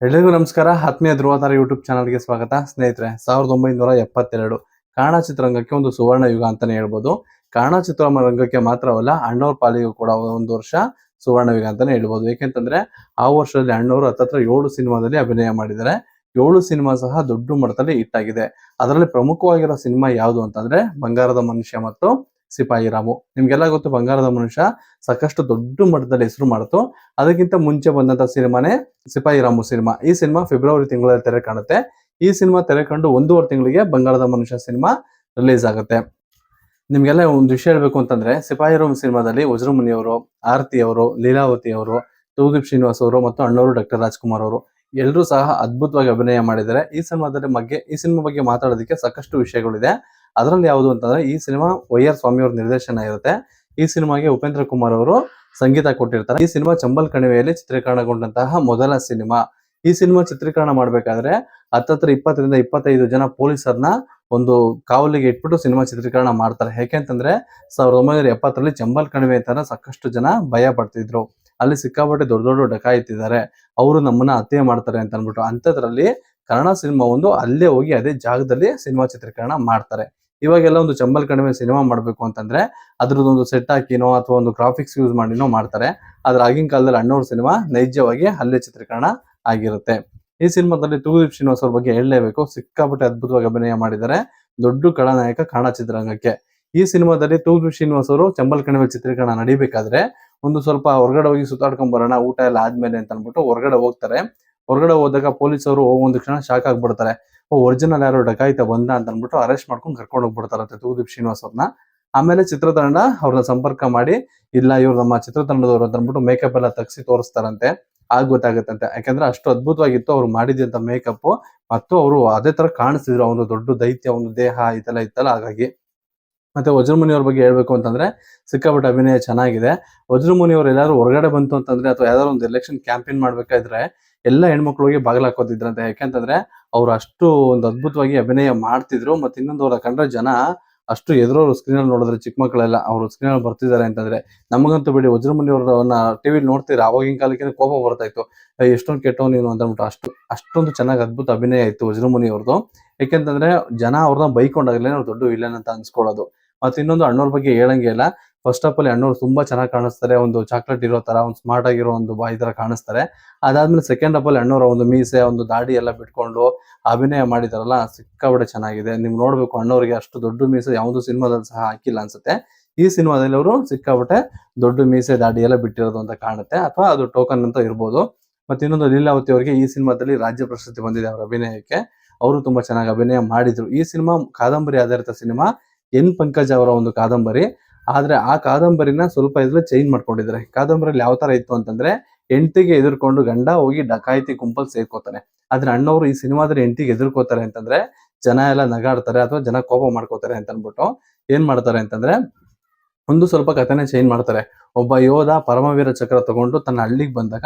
ಎಲ್ಲರಿಗೂ ನಮಸ್ಕಾರ. ಆತ್ಮೀಯ ಧ್ರುವತಾರ ಯೂಟ್ಯೂಬ್ ಚಾನಲ್ಗೆ ಸ್ವಾಗತ. ಸ್ನೇಹಿತರೆ, 1972 ಕನ್ನಡ ಚಿತ್ರರಂಗಕ್ಕೆ ಒಂದು ಸುವರ್ಣ ಯುಗ ಅಂತಾನೆ ಹೇಳ್ಬೋದು. ಕನ್ನಡ ಚಿತ್ರರಂಗಕ್ಕೆ ಮಾತ್ರವಲ್ಲ, ಅಣ್ಣವ್ರ ಪಾಲಿಗೂ ಕೂಡ ಒಂದು ವರ್ಷ ಸುವರ್ಣ ಯುಗ ಅಂತಾನೆ ಹೇಳ್ಬೋದು. ಯಾಕೆಂತಂದ್ರೆ ಆ ವರ್ಷದಲ್ಲಿ ಅಣ್ಣವರು ಹತ್ತತ್ರ 7 ಸಿನಿಮಾದಲ್ಲಿ ಅಭಿನಯ ಮಾಡಿದ್ದಾರೆ. 7 ಸಿನಿಮಾ ಸಹ ದೊಡ್ಡ ಮಟ್ಟದಲ್ಲಿ ಹಿಟ್ ಆಗಿದೆ. ಅದರಲ್ಲಿ ಪ್ರಮುಖವಾಗಿರೋ ಸಿನಿಮಾ ಯಾವುದು ಅಂತಂದ್ರೆ ಬಂಗಾರದ ಮನುಷ್ಯ ಮತ್ತು ಸಿಪಾಯಿ ರಾಮು. ನಿಮ್ಗೆಲ್ಲ ಗೊತ್ತು, ಬಂಗಾರದ ಮನುಷ್ಯ ಸಾಕಷ್ಟು ದೊಡ್ಡ ಮಟ್ಟದಲ್ಲಿ ಹೆಸರು ಮಾಡಿತು. ಅದಕ್ಕಿಂತ ಮುಂಚೆ ಬಂದಂತ ಸಿನಿಮಾನೇ ಸಿಪಾಯಿ ರಾಮು ಸಿನಿಮಾ. ಈ ಸಿನಿಮಾ ಫೆಬ್ರವರಿ ತಿಂಗಳಲ್ಲಿ ತೆರೆ ಕಾಣುತ್ತೆ. ಈ ಸಿನಿಮಾ ತೆರೆ ಕಂಡು 1.5 ತಿಂಗಳಿಗೆ ಬಂಗಾರದ ಮನುಷ್ಯ ಸಿನಿಮಾ ರಿಲೀಸ್ ಆಗುತ್ತೆ. ನಿಮ್ಗೆಲ್ಲ ಒಂದು ವಿಷಯ ಹೇಳ್ಬೇಕು ಅಂತಂದ್ರೆ, ಸಿಪಾಯಿ ರಾಮು ಸಿನಿಮಾದಲ್ಲಿ ವಜ್ರಮುನಿ ಅವರು, ಆರತಿ ಅವರು, ಲೀಲಾವತಿ ಅವರು, ತೂಗುದೀಪ್ ಶ್ರೀನಿವಾಸ್ ಅವರು ಮತ್ತು ಅಣ್ಣವರು ಡಾಕ್ಟರ್ ರಾಜ್ಕುಮಾರ್ ಅವರು ಎಲ್ಲರೂ ಸಹ ಅದ್ಭುತವಾಗಿ ಅಭಿನಯ ಮಾಡಿದ್ದಾರೆ. ಈ ಸಿನಿಮಾ ಬಗ್ಗೆ ಮಾತಾಡೋದಕ್ಕೆ ಸಾಕಷ್ಟು ವಿಷಯಗಳಿದೆ. ಅದರಲ್ಲಿ ಯಾವುದು ಅಂತಂದ್ರೆ, ಈ ಸಿನಿಮಾ ವೈ.ಆರ್. ಸ್ವಾಮಿ ಅವ್ರ ನಿರ್ದೇಶನ ಇರುತ್ತೆ. ಈ ಸಿನಿಮಾಗೆ ಉಪೇಂದ್ರ ಕುಮಾರ್ ಅವರು ಸಂಗೀತ ಕೊಟ್ಟಿರ್ತಾರೆ. ಈ ಸಿನಿಮಾ ಚಂಬಲ್ ಕಣಿವೆಯಲ್ಲಿ ಚಿತ್ರೀಕರಣಗೊಂಡಂತಹ ಮೊದಲ ಸಿನಿಮಾ. ಈ ಸಿನಿಮಾ ಚಿತ್ರೀಕರಣ ಮಾಡ್ಬೇಕಾದ್ರೆ ಹತ್ತತ್ರ 20ರಿಂದ 25 ಜನ ಪೊಲೀಸರನ್ನ ಒಂದು ಕಾವಲಿಗೆ ಇಟ್ಬಿಟ್ಟು ಸಿನಿಮಾ ಚಿತ್ರೀಕರಣ ಮಾಡ್ತಾರೆ. ಯಾಕೆಂತಂದ್ರೆ 1970ರಲ್ಲಿ ಚಂಬಲ್ ಕಣಿವೆ ಅಂತಾನೆ ಸಾಕಷ್ಟು ಜನ ಭಯ ಪಡ್ತಿದ್ರು. ಅಲ್ಲಿ ಸಿಕ್ಕಾಪಟ್ಟೆ ದೊಡ್ಡ ದೊಡ್ಡ ಡಕಾಯಿತಿದ್ದಾರೆ, ಅವರು ನಮ್ಮನ್ನ ಹತ್ಯೆ ಮಾಡ್ತಾರೆ ಅಂತ ಅನ್ಬಿಟ್ಟು. ಅಂಥದ್ರಲ್ಲಿ ಕನ್ನಡ ಸಿನಿಮಾ ಒಂದು ಅಲ್ಲೇ ಹೋಗಿ ಅದೇ ಜಾಗದಲ್ಲಿ ಸಿನಿಮಾ ಚಿತ್ರೀಕರಣ ಮಾಡ್ತಾರೆ. ಇವಾಗೆಲ್ಲ ಒಂದು ಚಂಬಲ್ ಕಣಿವೆ ಸಿನಿಮಾ ಮಾಡ್ಬೇಕು ಅಂತಂದ್ರೆ ಅದ್ರದ್ದೊಂದು ಸೆಟ್ ಹಾಕಿನೋ ಅಥವಾ ಒಂದು ಗ್ರಾಫಿಕ್ಸ್ ಯೂಸ್ ಮಾಡಿನೋ ಮಾಡ್ತಾರೆ. ಆದ್ರೆ ಆಗಿನ ಕಾಲದಲ್ಲಿ ಅಣ್ಣವ್ರ ಸಿನಿಮಾ ನೈಜವಾಗಿ ಅಲ್ಲೇ ಚಿತ್ರೀಕರಣ ಆಗಿರುತ್ತೆ. ಈ ಸಿನಿಮಾದಲ್ಲಿ ತೂಗುದೀಪ್ ಶ್ರೀನಿವಾಸ್ ಅವ್ರ ಬಗ್ಗೆ ಹೇಳಲೇಬೇಕು. ಸಿಕ್ಕಾಪಟ್ಟೆ ಅದ್ಭುತವಾಗಿ ಅಭಿನಯ ಮಾಡಿದ್ದಾರೆ. ದೊಡ್ಡ ಖಳನಾಯಕ ಕನ್ನಡ ಚಿತ್ರರಂಗಕ್ಕೆ. ಈ ಸಿನಿಮಾದಲ್ಲಿ ತೂಗುದೀಪ್ ಶ್ರೀನಿವಾಸ್ ಅವರು ಚಂಬಲ್ ಕಣಿವೆ ಚಿತ್ರೀಕರಣ ನಡಿಬೇಕಾದ್ರೆ ಒಂದು ಸ್ವಲ್ಪ ಹೊರಗಡೆ ಹೋಗಿ ಸುತ್ತಾಡ್ಕೊಂಡ್ ಬರೋಣ ಊಟ ಎಲ್ಲ ಆದ್ಮೇಲೆ ಅಂತ ಅನ್ಬಿಟ್ಟು ಹೊರಗಡೆ ಹೋಗ್ತಾರೆ. ಹೊರಗಡೆ ಹೋದಾಗ ಪೊಲೀಸರು ಒಂದು ಕ್ಷಣ ಶಾಕ್ ಆಗ್ಬಿಡ್ತಾರೆ. ಒರಿಜಿನಲ್ ಯಾರೋ ಡಕಾಯಿತ ಬಂದ ಅಂತ ಅನ್ಬಿಟ್ಟು ಅರೆಸ್ಟ್ ಮಾಡ್ಕೊಂಡು ಕರ್ಕೊಂಡು ಹೋಗ್ಬಿಡ್ತಾರಂತೆ ತೂಗುದೀಪ್ ಶ್ರೀನಿವಾಸ್ ಅವ್ರನ್ನ. ಆಮೇಲೆ ಚಿತ್ರತಂಡ ಅವ್ರನ್ನ ಸಂಪರ್ಕ ಮಾಡಿ, ಇಲ್ಲ ಇವ್ರು ನಮ್ಮ ಚಿತ್ರತಂಡದವ್ರು ಅಂತ ಅನ್ಬಿಟ್ಟು ಮೇಕಪ್ ಎಲ್ಲ ತಗ್ಸಿ ತೋರಿಸ್ತಾರಂತೆ. ಆಗ ಗೊತ್ತಾಗುತ್ತಂತೆ. ಯಾಕಂದ್ರೆ ಅಷ್ಟು ಅದ್ಭುತವಾಗಿತ್ತು ಅವ್ರು ಮಾಡಿದಂತ ಮೇಕಪ್. ಮತ್ತು ಅವರು ಅದೇ ತರ ಕಾಣಿಸ್ತಿದ್ರು. ಒಂದು ದೊಡ್ಡ ದೈತ್ಯ, ಒಂದು ದೇಹ ಇದೆಲ್ಲ ಇತ್ತಲ್ಲ, ಹಾಗಾಗಿ. ಮತ್ತೆ ವಜ್ರಮುನಿ ಅವ್ರ ಬಗ್ಗೆ ಹೇಳ್ಬೇಕು ಅಂತಂದ್ರೆ ಸಿಕ್ಕಾಪಟ್ಟೆ ಅಭಿನಯ ಚೆನ್ನಾಗಿದೆ. ವಜ್ರಮುನಿ ಅವ್ರು ಎಲ್ಲಾರು ಹೊರಗಡೆ ಬಂತು ಅಂತಂದ್ರೆ ಅಥವಾ ಯಾವ್ದಾದ್ರು ಒಂದು ಎಲೆಕ್ಷನ್ ಕ್ಯಾಂಪೇನ್ ಮಾಡ್ಬೇಕಾದ್ರೆ ಎಲ್ಲ ಹೆಣ್ಮಕ್ಳು ಹೋಗಿ ಬಾಗಿಲು ಹಾಕೋತಿದ್ರಂತೆ. ಯಾಕೆಂತಂದ್ರೆ ಅವ್ರು ಅಷ್ಟು ಒಂದು ಅದ್ಭುತವಾಗಿ ಅಭಿನಯ ಮಾಡ್ತಿದ್ರು. ಮತ್ತೆ ಇನ್ನೊಂದು, ಅವ್ರ ಕಂಡ್ರೆ ಜನ ಅಷ್ಟು ಎದುರೋರು ಸ್ಕ್ರೀನ್ ಅಲ್ಲಿ ನೋಡಿದ್ರೆ, ಚಿಕ್ಕ ಮಕ್ಕಳೆಲ್ಲ ಅವ್ರು ಸ್ಕ್ರೀನ್ ಅಲ್ಲಿ ಬರ್ತಿದ್ದಾರೆ ಅಂತಂದ್ರೆ. ನಮಗಂತೂ ಬಿಡಿ, ವಜ್ರಮುನಿ ಅವ್ರನ್ನ ಟಿವಿಲಿ ನೋಡ್ತೀರಾ, ಅವಾಗಿನ ಕಾಲಕ್ಕೆ ಕೋಪ ಬರ್ತಾ ಇತ್ತು. ಎಷ್ಟೊಂದು ಕೆಟ್ಟವ್ ನೀನು ಅಂತ ಅಂದ್ಬಿಟ್ಟು. ಅಷ್ಟೊಂದು ಚೆನ್ನಾಗಿ ಅದ್ಭುತ ಅಭಿನಯ ಇತ್ತು ವಜ್ರಮುನಿ ಅವ್ರದ್ದು. ಯಾಕೆಂತಂದ್ರೆ ಜನ ಅವ್ರನ್ನ ಬೈಕೊಂಡಾಗಲೇ ಅವ್ರು ದೊಡ್ಡ ವಿಲನ್ ಅಂತ ಅನ್ಸ್ಕೊಳ್ಳೋದು. ಮತ್ತೆ ಇನ್ನೊಂದು, ಅಣ್ಣವ್ರ ಬಗ್ಗೆ ಹೇಳಂಗೆ ಇಲ್ಲ. ಫಸ್ಟ್ ಆಫ್ ಆಲ್ ಅಣ್ಣವ್ರು ತುಂಬಾ ಚೆನ್ನಾಗಿ ಕಾಣಿಸ್ತಾರೆ. ಒಂದು ಚಾಕ್ಲೇಟ್ ಇರೋ ತರ, ಒಂದು ಸ್ಮಾರ್ಟ್ ಆಗಿರೋ ಒಂದು ಬಾಯ್ ತರ ಕಾಣಿಸ್ತಾರೆ. ಅದಾದ್ಮೇಲೆ ಸೆಕೆಂಡ್ ಆಫ್ ಆಲ್ ಅಣ್ಣವ್ರ ಒಂದು ಮೀಸೆ, ಒಂದು ದಾಡಿ ಎಲ್ಲ ಬಿಟ್ಕೊಂಡು ಅಭಿನಯ ಮಾಡಿದಾರಲ್ಲ, ಸಿಕ್ಕಾಪಟ್ಟೆ ಚೆನ್ನಾಗಿದೆ. ನೀವು ನೋಡ್ಬೇಕು, ಅಣ್ಣವ್ರಿಗೆ ಅಷ್ಟು ದೊಡ್ಡ ಮೀಸೆ ಯಾವ್ದು ಸಿನಿಮಾದಲ್ಲಿ ಸಹ ಹಾಕಿಲ್ಲ ಅನ್ಸುತ್ತೆ. ಈ ಸಿನಿಮಾದಲ್ಲಿ ಅವರು ಸಿಕ್ಕಾಪಟ್ಟೆ ದೊಡ್ಡ ಮೀಸೆ ದಾಡಿ ಎಲ್ಲ ಬಿಟ್ಟಿರೋದು ಅಂತ ಕಾಣುತ್ತೆ, ಅಥವಾ ಅದು ಟೋಕನ್ ಅಂತ ಇರ್ಬೋದು. ಮತ್ತೆ ಇನ್ನೊಂದು, ಲೀಲಾವತಿ ಅವರಿಗೆ ಈ ಸಿನಿಮಾದಲ್ಲಿ ರಾಜ್ಯ ಪ್ರಶಸ್ತಿ ಬಂದಿದೆ ಅವರ ಅಭಿನಯಕ್ಕೆ. ಅವರು ತುಂಬಾ ಚೆನ್ನಾಗಿ ಅಭಿನಯ ಮಾಡಿದ್ರು. ಈ ಸಿನಿಮಾ ಕಾದಂಬರಿ ಆಧಾರಿತ ಸಿನಿಮಾ. ಎನ್ ಪಂಕಜ್ ಅವರ ಒಂದು ಕಾದಂಬರಿ. ಆದ್ರೆ ಆ ಕಾದಂಬರಿನ ಸ್ವಲ್ಪ ಇದ್ರಲ್ಲಿ ಚೇಂಜ್ ಮಾಡ್ಕೊಂಡಿದ್ದಾರೆ. ಕಾದಂಬರಿಯಲ್ಲಿ ಯಾವ ತರ ಇತ್ತು ಅಂತಂದ್ರೆ, ಹೆಂಡತಿಗೆ ಎದುರ್ಕೊಂಡು ಗಂಡ ಹೋಗಿ ಡಕಾಯಿತಿ ಗುಂಪಲ್ ಸೇರ್ಕೋತಾನೆ. ಆದ್ರೆ ಅಣ್ಣವರು ಈ ಸಿನಿಮಾದಲ್ಲಿ ಹೆಂಡತಿಗೆ ಎದುರ್ಕೋತಾರೆ ಅಂತಂದ್ರೆ ಜನ ಎಲ್ಲ ನಗಾಡ್ತಾರೆ ಅಥವಾ ಜನ ಕೋಪ ಮಾಡ್ಕೋತಾರೆ ಅಂತ ಅನ್ಬಿಟ್ಟು ಏನ್ ಮಾಡ್ತಾರೆ ಅಂತಂದ್ರೆ, ಒಂದು ಸ್ವಲ್ಪ ಕಥೆನ ಚೇಂಜ್ ಮಾಡ್ತಾರೆ. ಒಬ್ಬ ಯೋಧ ಪರಮವೀರ ಚಕ್ರ ತಗೊಂಡು ತನ್ನ ಹಳ್ಳಿಗೆ ಬಂದಾಗ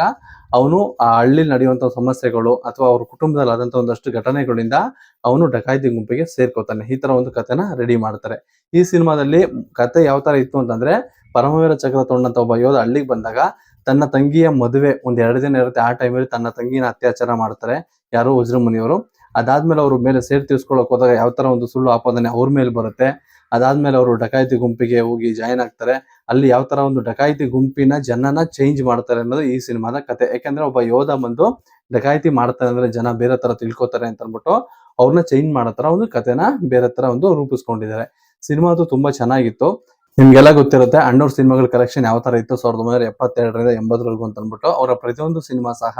ಅವನು ಆ ಹಳ್ಳಿ ನಡೆಯುವಂತ ಸಮಸ್ಯೆಗಳು ಅಥವಾ ಅವ್ರ ಕುಟುಂಬದಲ್ಲಿ ಆದಂತ ಒಂದಷ್ಟು ಘಟನೆಗಳಿಂದ ಅವನು ಡಕಾಯಿತಿ ಗುಂಪಿಗೆ ಸೇರ್ಕೋತಾನೆ. ಈ ತರ ಒಂದು ಕಥೆನ ರೆಡಿ ಮಾಡ್ತಾರೆ. ಈ ಸಿನಿಮಾದಲ್ಲಿ ಕತೆ ಯಾವ ತರ ಇತ್ತು ಅಂತಂದ್ರೆ, ಪರಮವೀರ ಚಕ್ರ ತಗೊಂಡಂತ ಒಬ್ಬ ಯೋಧ ಹಳ್ಳಿಗೆ ಬಂದಾಗ ತನ್ನ ತಂಗಿಯ ಮದುವೆ ಒಂದ್ 2 ದಿನ ಇರುತ್ತೆ. ಆ ಟೈಮಲ್ಲಿ ತನ್ನ ತಂಗಿನ ಅತ್ಯಾಚಾರ ಮಾಡ್ತಾರೆ ಯಾರು, ವಜ್ರಮುನಿಯವರು. ಅದಾದ್ಮೇಲೆ ಅವ್ರ ಮೇಲೆ ಸೇರ್ ತೀರ್ಸ್ಕೊಳಕ್ ಹೋದಾಗ ಯಾವ ತರ ಒಂದು ಸುಳ್ಳು ಆಪಾದನೆ ಅವ್ರ ಮೇಲೆ ಬರುತ್ತೆ. ಅದಾದ್ಮೇಲೆ ಅವರು ಡಕಾಯಿತಿ ಗುಂಪಿಗೆ ಹೋಗಿ ಜಾಯ್ನ್ ಆಗ್ತಾರೆ. ಅಲ್ಲಿ ಯಾವ ತರ ಒಂದು ಡಕಾಯಿತಿ ಗುಂಪಿನ ಜನನ ಚೇಂಜ್ ಮಾಡ್ತಾರೆ ಅನ್ನೋದು ಈ ಸಿನಿಮಾದ ಕತೆ. ಯಾಕಂದ್ರೆ ಒಬ್ಬ ಯೋಧ ಬಂದು ಡಕಾಯಿತಿ ಮಾಡ್ತಾರೆ ಅಂದ್ರೆ ಜನ ಬೇರೆ ತರ ತಿಳ್ಕೊತಾರೆ ಅಂತ ಅನ್ಬಿಟ್ಟು ಅವ್ರನ್ನ ಚೇಂಜ್ ಮಾಡೋ ತರ ಒಂದು ಕತೆನ ಬೇರೆ ತರ ಒಂದು ರೂಪಿಸ್ಕೊಂಡಿದ್ದಾರೆ. ಸಿನಿಮಾ ಅದು ತುಂಬಾ ಚೆನ್ನಾಗಿತ್ತು. ನಿಮ್ಗೆಲ್ಲ ಗೊತ್ತಿರುತ್ತೆ ಅಣ್ಣವ್ರ ಸಿನಿಮಾಗಳ ಕಲೆಕ್ಷನ್ ಯಾವ ತರ ಇತ್ತು 1972ರಿಂದ 80ರವರೆಗೂ ಅಂತ ಅನ್ಬಿಟ್ಟು. ಅವರ ಪ್ರತಿಯೊಂದು ಸಿನಿಮಾ ಸಹ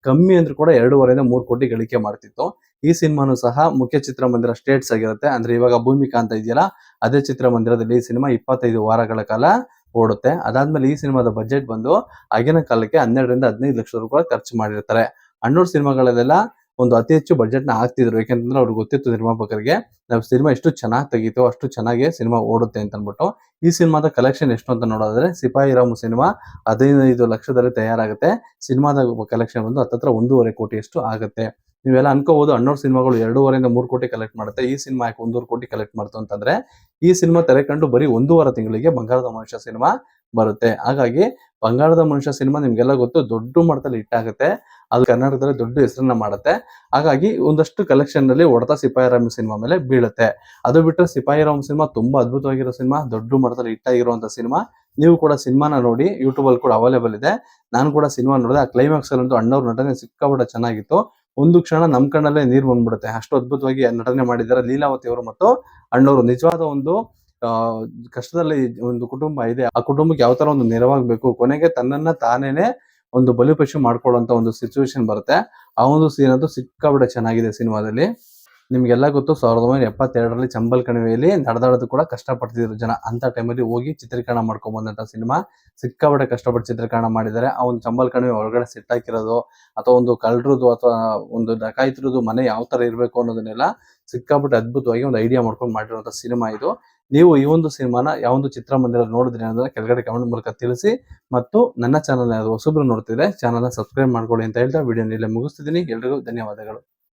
ಕಮ್ಮಿ ಅಂದ್ರೂ ಕೂಡ 2.5ರಿಂದ 3 ಕೋಟಿ ಗಳಿಕೆ ಮಾಡ್ತಿತ್ತು. ಈ ಸಿನಿಮಾನು ಸಹ ಮುಖ್ಯ ಚಿತ್ರಮಂದಿರ ಸ್ಟೇಟ್ಸ್ ಆಗಿರುತ್ತೆ. ಅಂದ್ರೆ ಇವಾಗ ಭೂಮಿಕಾ ಅಂತ ಇದೆಯಲ್ಲ, ಅದೇ ಚಿತ್ರಮಂದಿರದಲ್ಲಿ ಈ ಸಿನಿಮಾ 25 ವಾರಗಳ ಕಾಲ ಓಡುತ್ತೆ. ಅದಾದ್ಮೇಲೆ ಈ ಸಿನಿಮಾದ ಬಜೆಟ್ ಬಂದು ಆಗಿನ ಕಾಲಕ್ಕೆ 12ರಿಂದ 15 ಲಕ್ಷ ರೂಪಾಯಿ ಖರ್ಚು ಮಾಡಿರ್ತಾರೆ. ಅಣ್ಣವ್ರ ಸಿನಿಮಾಗಳಲ್ಲೆಲ್ಲ ಒಂದು ಅತಿ ಹೆಚ್ಚು ಬಜೆಟ್ ನ ಹಾಕ್ತಿದ್ರು. ಯಾಕೆಂತಂದ್ರೆ ಅವ್ರಿಗೆ ಗೊತ್ತಿತ್ತು ನಿರ್ಮಾಪಕರಿಗೆ, ನಾವು ಸಿನಿಮಾ ಎಷ್ಟು ಚೆನ್ನಾಗಿ ತೆಗೀತು ಅಷ್ಟು ಚೆನ್ನಾಗಿ ಸಿನಿಮಾ ಓಡುತ್ತೆ ಅಂತ ಅನ್ಬಿಟ್ಟು. ಈ ಸಿನಿಮಾದ ಕಲೆಕ್ಷನ್ ಎಷ್ಟು ಅಂತ ನೋಡೋದಾದ್ರೆ, ಸಿಪಾಯಿ ರಾಮು ಸಿನಿಮಾ 15 ಲಕ್ಷದಲ್ಲಿ ತಯಾರಾಗುತ್ತೆ. ಸಿನಿಮಾದ ಕಲೆಕ್ಷನ್ ಬಂದು ಹತ್ತತ್ರ 1.5 ಕೋಟಿಯಷ್ಟು ಆಗುತ್ತೆ. ನೀವೆಲ್ಲ ಅನ್ಕೋಬಹುದು ಅಣ್ಣವ್ರ ಸಿನಿಮಾಗಳು 2.5ರಿಂದ 3 ಕೋಟಿ ಕಲೆಕ್ಟ್ ಮಾಡುತ್ತೆ, ಈ ಸಿನಿಮಾ ಯಾಕೆ 1.5 ಕೋಟಿ ಕಲೆಕ್ಟ್ ಮಾಡ್ತು ಅಂತಂದ್ರೆ, ಈ ಸಿನಿಮಾ ತೆರೆ ಕಂಡು ಬರೀ 1.5 ತಿಂಗಳಿಗೆ ಬಂಗಾರದ ಮನುಷ್ಯ ಸಿನಿಮಾ ಬರುತ್ತೆ. ಹಾಗಾಗಿ ಬಂಗಾರದ ಮನುಷ್ಯ ಸಿನಿಮಾ ನಿಮ್ಗೆಲ್ಲ ಗೊತ್ತು, ದೊಡ್ಡ ಮಟ್ಟದಲ್ಲಿ ಹಿಟ್ ಆಗುತ್ತೆ. ಅದು ಕರ್ನಾಟಕದಲ್ಲಿ ದೊಡ್ಡ ಹೆಸರನ್ನ ಮಾಡುತ್ತೆ. ಹಾಗಾಗಿ ಒಂದಷ್ಟು ಕಲೆಕ್ಷನ್ ನಲ್ಲಿ ಹೊಡೆತ ಸಿಪಾಯಿರಾಮ್ ಸಿನಿಮಾ ಮೇಲೆ ಬೀಳುತ್ತೆ. ಅದು ಬಿಟ್ಟರೆ ಸಿಪಾಯಿರಾಮ್ ಸಿನಿಮಾ ತುಂಬಾ ಅದ್ಭುತವಾಗಿರೋ ಸಿನಿಮಾ, ದೊಡ್ಡ ಮಟ್ಟದಲ್ಲಿ ಹಿಟ್ ಆಗಿರುವಂತ ಸಿನಿಮಾ. ನೀವು ಕೂಡ ಸಿನಿಮಾನ ನೋಡಿ, ಯೂಟ್ಯೂಬ್ ಅಲ್ಲಿ ಕೂಡ ಅವೈಲೇಬಲ್ ಇದೆ. ನಾನು ಕೂಡ ಸಿನಿಮಾ ನೋಡಿದೆ. ಆ ಕ್ಲೈಮ್ಯಾಕ್ಸ್ ಅಲ್ಲಂತೂ ಅಣ್ಣವ್ರ ನಟನೆ ಸಿಕ್ಕಾಪಟ್ಟೆ ಚೆನ್ನಾಗಿತ್ತು. ಒಂದು ಕ್ಷಣ ನಮ್ ಕಣ್ಣಲ್ಲೇ ನೀರು ಬಂದ್ಬಿಡುತ್ತೆ, ಅಷ್ಟು ಅದ್ಭುತವಾಗಿ ನಟನೆ ಮಾಡಿದ್ದಾರೆ ಲೀಲಾವತಿ ಅವರು ಮತ್ತು ಅಣ್ಣವರು. ನಿಜವಾದ ಒಂದು ಕಷ್ಟದಲ್ಲಿ ಒಂದು ಕುಟುಂಬ ಇದೆ, ಆ ಕುಟುಂಬಕ್ಕೆ ಯಾವ ತರ ಒಂದು ನೆರವಾಗಬೇಕು, ಕೊನೆಗೆ ತನ್ನನ್ನ ತಾನೇನೆ ಒಂದು ಬಲಿಪಶು ಮಾಡ್ಕೊಳ್ಳುವಂತ ಒಂದು ಸಿಚುವೇಶನ್ ಬರುತ್ತೆ. ಆ ಒಂದು ಸೀನ್ ಅಂತೂ ಸಿಕ್ಕಾಪಟ್ಟೆ ಚೆನ್ನಾಗಿದೆ ಸಿನಿಮಾದಲ್ಲಿ. ನಿಮ್ಗೆಲ್ಲ ಗೊತ್ತು, 1972ರಲ್ಲಿ ಚಂಬಲ್ ಕಣಿವೆಯಲ್ಲಿ ನಡೆದಾಡೋದು ಕೂಡ ಕಷ್ಟಪಡ್ತಿದ್ರು ಜನ. ಅಂತ ಟೈಮಲ್ಲಿ ಹೋಗಿ ಚಿತ್ರೀಕರಣ ಮಾಡ್ಕೊಂಡ್ ಬಂದಂತ ಸಿನಿಮಾ. ಸಿಕ್ಕಾಪಟ್ಟೆ ಕಷ್ಟಪಟ್ಟು ಚಿತ್ರೀಕರಣ ಮಾಡಿದ್ದಾರೆ. ಆ ಒಂದು ಚಂಬಲ್ ಕಣಿವೆ ಒಳಗಡೆ ಸೆಟ್ ಹಾಕಿರೋದು, ಅಥವಾ ಒಂದು ಕಳ್ಳರದು ಅಥವಾ ಒಂದು ಡಕಾಯಿತರದು ಮನೆ ಯಾವ ತರ ಇರಬೇಕು ಅನ್ನೋದನ್ನೆಲ್ಲ ಸಿಕ್ಕಾಪಟ್ಟೆ ಅದ್ಭುತವಾಗಿ ಒಂದು ಐಡಿಯಾ ಮಾಡ್ಕೊಂಡು ಮಾಡಿರುವಂತ ಸಿನಿಮಾ ಇದು. ನೀವು ಈ ಒಂದು ಸಿನಿಮಾನ ಯಾವೊಂದು ಚಿತ್ರಮಂದಿರ ನೋಡಿದ್ರಿ ಅನ್ನೋದನ್ನ ಕೆಳಗಡೆ ಕಮೆಂಟ್ ಮೂಲಕ ತಿಳಿಸಿ. ಮತ್ತು ನನ್ನ ಚಾನಲ್ ಯಾರು ಹೊಸಬ್ರು ನೋಡ್ತಿದ್ರೆ ಚಾನಲ್ನ ಸಬ್ಸ್ಕ್ರೈಬ್ ಮಾಡ್ಕೊಳ್ಳಿ ಅಂತ ಹೇಳ್ತಾ ವಿಡಿಯೋ ಇಲ್ಲೇ ಮುಗಿಸ್ತಿದ್ದೀನಿ. ಎಲ್ರಿಗೂ ಧನ್ಯವಾದಗಳು.